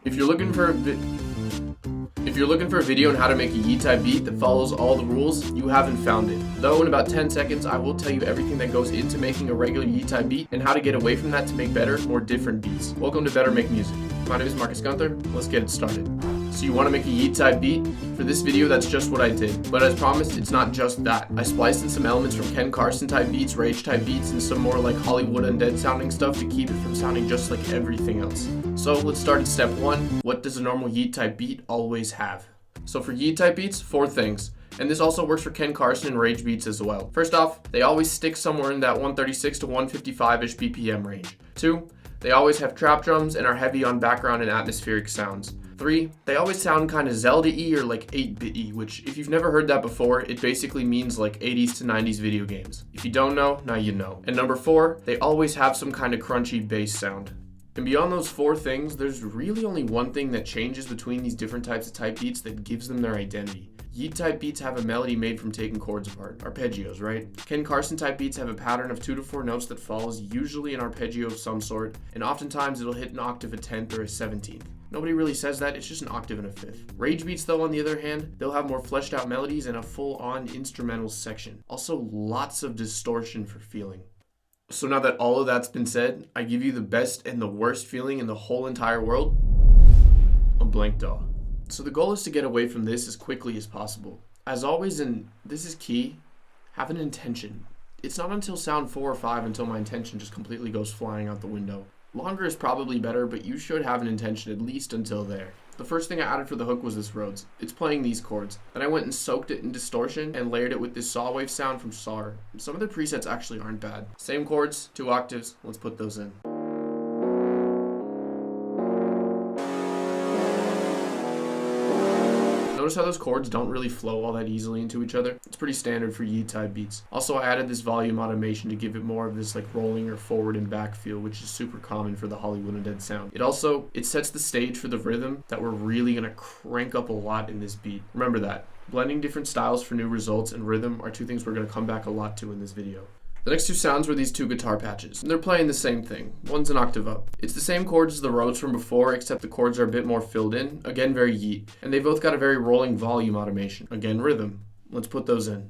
If you're looking for a video on how to make a Yeat type beat that follows all the rules, you haven't found it. Though in about 10 seconds, I will tell you everything that goes into making a regular Yeat type beat and how to get away from that to make better, more different beats. Welcome to Better Make Music. My name is Guenther. Let's get it started. So you want to make a Yeat type beat? For this video, that's just what I did. But as promised, it's not just that. I spliced in some elements from Ken Carson type beats, Rage type beats, and some more like Hollywood Undead sounding stuff to keep it from sounding just like everything else. So let's start at step 1. What does a normal Yeat type beat always have? So for Yeat type beats, 4 things. And this also works for Ken Carson and Rage beats as well. First off, they always stick somewhere in that 136 to 155-ish BPM range. 2, they always have trap drums and are heavy on background and atmospheric sounds. 3, they always sound kind of Zelda-y or like 8-bit-y, which if you've never heard that before, it basically means like 80s to 90s video games. If you don't know, now you know. And number 4, they always have some kind of crunchy bass sound. And beyond those 4 things, there's really only one thing that changes between these different types of type beats that gives them their identity. Yeat type beats have a melody made from taking chords apart, arpeggios, right? Ken Carson type beats have a pattern of 2 to 4 notes that follows usually an arpeggio of some sort, and oftentimes it'll hit an octave, a 10th, or a 17th. Nobody really says that, it's just an octave and a 5th. Rage beats though, on the other hand, they'll have more fleshed out melodies and a full-on instrumental section. Also lots of distortion for feeling. So now that all of that's been said, I give you the best and the worst feeling in the whole entire world, a blank DAW. So the goal is to get away from this as quickly as possible. As always, and this is key, have an intention. It's not until sound 4 or 5 until my intention just completely goes flying out the window. Longer is probably better, but you should have an intention at least until there. The first thing I added for the hook was this Rhodes. It's playing these chords. Then I went and soaked it in distortion and layered it with this saw wave sound from SAR. Some of the presets actually aren't bad. Same chords, 2 octaves, let's put those in. Notice how those chords don't really flow all that easily into each other? It's pretty standard for Yeat type beats. Also, I added this volume automation to give it more of this like rolling or forward and back feel, which is super common for the Hollywood Undead sound. It sets the stage for the rhythm that we're really gonna crank up a lot in this beat. Remember that. Blending different styles for new results and rhythm are 2 things we're gonna come back a lot to in this video. The next 2 sounds were these 2 guitar patches. They're playing the same thing. One's an octave up. It's the same chords as the Rhodes from before, except the chords are a bit more filled in. Again, very Yeat. And they both got a very rolling volume automation. Again, rhythm. Let's put those in.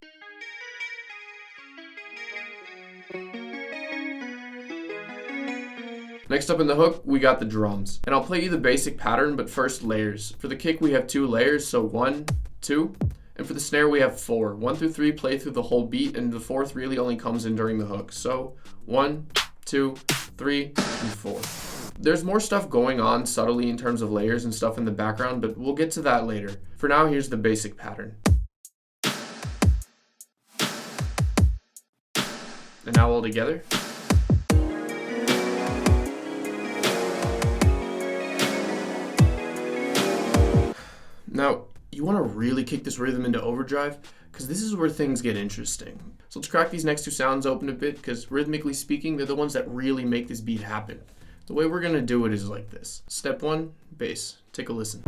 Next up in the hook, we got the drums. And I'll play you the basic pattern, but first layers. For the kick, we have 2 layers, so 1, 2. And for the snare, we have 4. 1 through 3 play through the whole beat, and the 4th really only comes in during the hook. So 1, 2, 3, and 4. There's more stuff going on subtly in terms of layers and stuff in the background, but we'll get to that later. For now, here's the basic pattern. And now all together. Now, you want to really kick this rhythm into overdrive, because this is where things get interesting. So let's crack these next 2 sounds open a bit, because rhythmically speaking, they're the ones that really make this beat happen. The way we're going to do it is like this. Step 1, bass. Take a listen.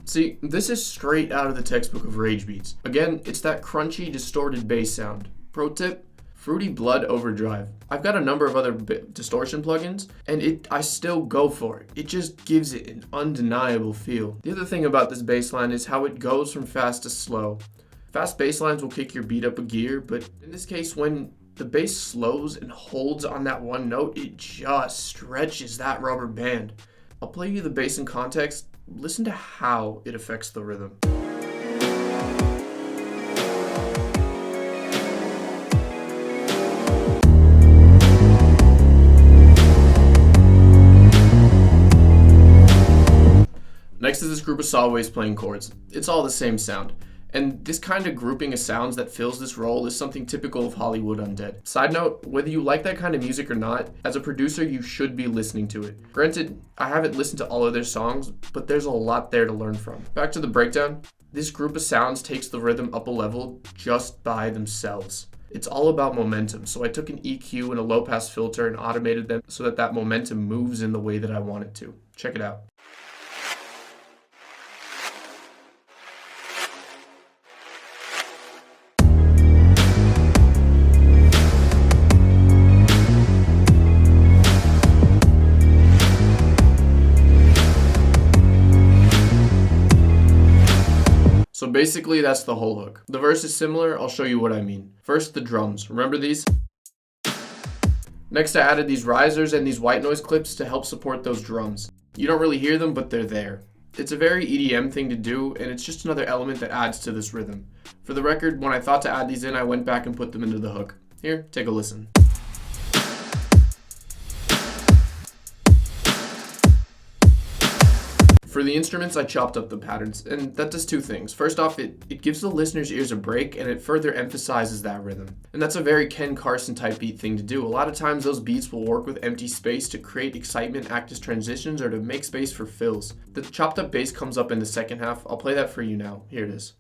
See, this is straight out of the textbook of Rage beats. Again, it's that crunchy, distorted bass sound. Pro tip, Fruity Blood Overdrive. I've got a number of other distortion plugins, and I still go for it. It just gives it an undeniable feel. The other thing about this bass line is how it goes from fast to slow. Fast bass lines will kick your beat up a gear, but in this case, when the bass slows and holds on that one note, it just stretches that rubber band. I'll play you the bass in context. Listen to how it affects the rhythm. Next is this group of saw waves playing chords. It's all the same sound. And this kind of grouping of sounds that fills this role is something typical of Hollywood Undead. Side note, whether you like that kind of music or not, as a producer you should be listening to it. Granted, I haven't listened to all of their songs, but there's a lot there to learn from. Back to the breakdown, this group of sounds takes the rhythm up a level just by themselves. It's all about momentum, so I took an EQ and a low pass filter and automated them so that that momentum moves in the way that I want it to. Check it out. basically that's the whole hook. The verse is similar, I'll show you what I mean. First, the drums. Remember these? Next, I added these risers and these white noise clips to help support those drums. You don't really hear them, but they're there. It's a very EDM thing to do, and it's just another element that adds to this rhythm. For the record, when I thought to add these in, I went back and put them into the hook. Here, take a listen. For the instruments, I chopped up the patterns, and that does two things. First off, it gives the listener's ears a break, and it further emphasizes that rhythm. And that's a very Ken Carson type beat thing to do. A lot of times those beats will work with empty space to create excitement, act as transitions, or to make space for fills. The chopped up bass comes up in the second half. I'll play that for you now. Here it is.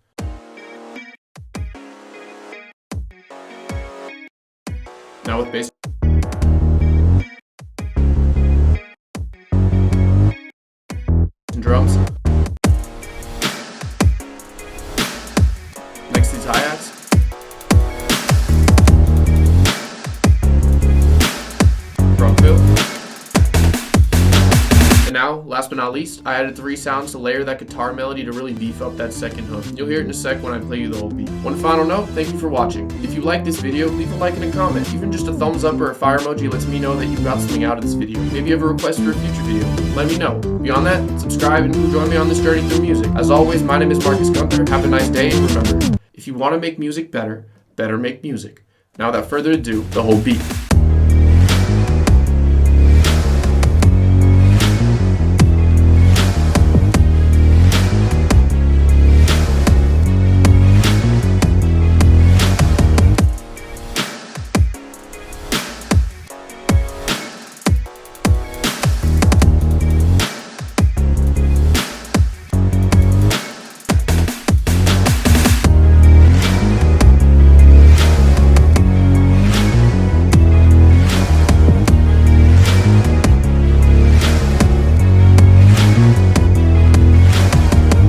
Now with bass. Drums. Next, these hi-hats. Drum fill. And now, last but not least, I added 3 sounds to layer that guitar melody to really beef up that second hook. You'll hear it in a sec when I play you the whole beat. One final note, thank you for watching. If you like this video, leave a like and a comment. Even just a thumbs up or a fire emoji lets me know that you got something out of this video. Maybe you have a request for a future video. Let me know. Beyond that, subscribe and join me on this journey through music. As always, my name is Guenther. Have a nice day, and remember, if you want to make music better, better make music. Now without further ado, the whole beat.